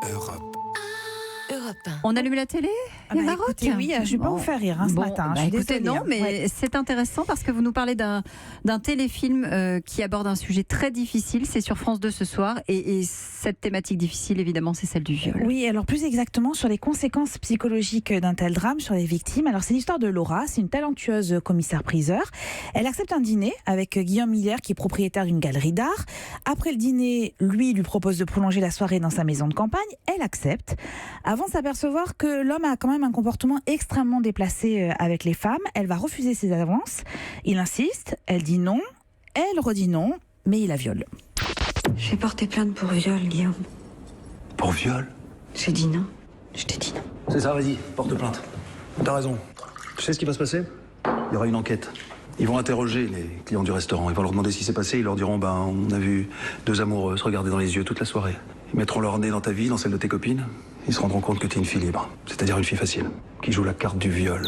Europe. Europe 1. On allume la télé, les Maroc. Écoutez, oui, je ne vais pas vous faire rire ce matin. Je suis Écoutez, désolée, non, mais c'est intéressant parce que vous nous parlez d'un téléfilm qui aborde un sujet très difficile. C'est sur France 2 ce soir. Et cette thématique difficile, évidemment, c'est celle du viol. Oui, alors plus exactement sur les conséquences psychologiques d'un tel drame sur les victimes. Alors c'est l'histoire de Laura, c'est une talentueuse commissaire-priseur. Elle accepte un dîner avec Guillaume Miller, qui est propriétaire d'une galerie d'art. Après le dîner, lui propose de prolonger la soirée dans sa maison de campagne. Elle accepte, avant de s'apercevoir que l'homme a quand même un comportement extrêmement déplacé avec les femmes. Elle va refuser ses avances. Il insiste, elle dit non, elle redit non, mais il la viole. J'ai porté plainte pour viol, Guillaume. Pour viol? J'ai dit non. Je t'ai dit non. C'est ça, vas-y, porte plainte. T'as raison. Tu sais ce qui va se passer? Il y aura une enquête. Ils vont interroger les clients du restaurant. Ils vont leur demander ce qui s'est passé. Ils leur diront, on a vu deux amoureux se regarder dans les yeux toute la soirée. Ils mettront leur nez dans ta vie, dans celle de tes copines. Ils se rendront compte que t'es une fille libre. C'est-à-dire une fille facile, qui joue la carte du viol.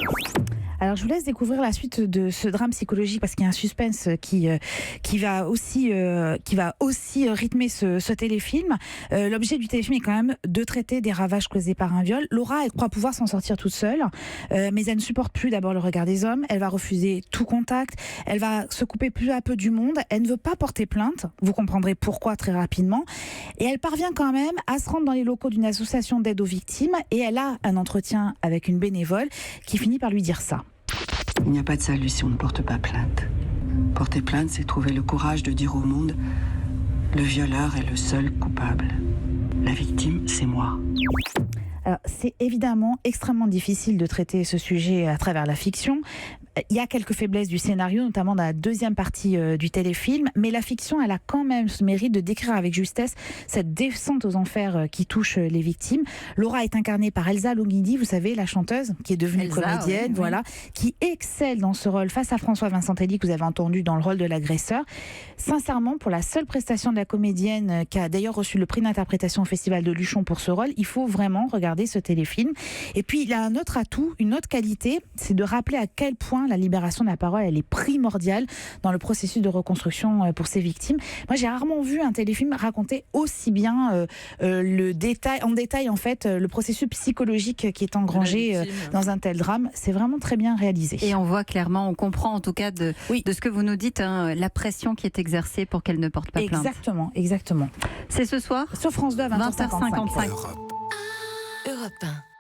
Alors je vous laisse découvrir la suite de ce drame psychologique parce qu'il y a un suspense qui va aussi rythmer ce téléfilm. L'objet du téléfilm est quand même de traiter des ravages causés par un viol. Laura, elle croit pouvoir s'en sortir toute seule, mais elle ne supporte plus d'abord le regard des hommes. Elle va refuser tout contact. Elle va se couper peu à peu du monde. Elle ne veut pas porter plainte. Vous comprendrez pourquoi très rapidement. Et elle parvient quand même à se rendre dans les locaux d'une association d'aide aux victimes et elle a un entretien avec une bénévole qui finit par lui dire ça. Il n'y a pas de salut si on ne porte pas plainte. Porter plainte, c'est trouver le courage de dire au monde « Le violeur est le seul coupable. La victime, c'est moi. » Alors, c'est évidemment extrêmement difficile de traiter ce sujet à travers la fiction. Il y a quelques faiblesses du scénario, notamment dans la deuxième partie du téléfilm, mais la fiction, elle a quand même ce mérite de décrire avec justesse cette descente aux enfers qui touche les victimes. Laura est incarnée par Elsa Longhidi, vous savez, la chanteuse qui est devenue comédienne, oui, voilà, qui excelle dans ce rôle face à François Vincentelli, que vous avez entendu dans le rôle de l'agresseur. Sincèrement, pour la seule prestation de la comédienne, qui a d'ailleurs reçu le prix d'interprétation au Festival de Luchon pour ce rôle, il faut vraiment regarder ce téléfilm. Et puis, il y a un autre atout, une autre qualité, c'est de rappeler à quel point la libération de la parole, elle est primordiale dans le processus de reconstruction pour ces victimes. Moi, j'ai rarement vu un téléfilm raconter aussi bien en détail en fait le processus psychologique qui est engrangé dans un tel drame. C'est vraiment très bien réalisé. Et on voit clairement, on comprend en tout cas de ce que vous nous dites, la pression qui est exercée pour qu'elle ne porte pas plainte. Exactement. C'est ce soir sur France 2 à 20h55. Europe 1.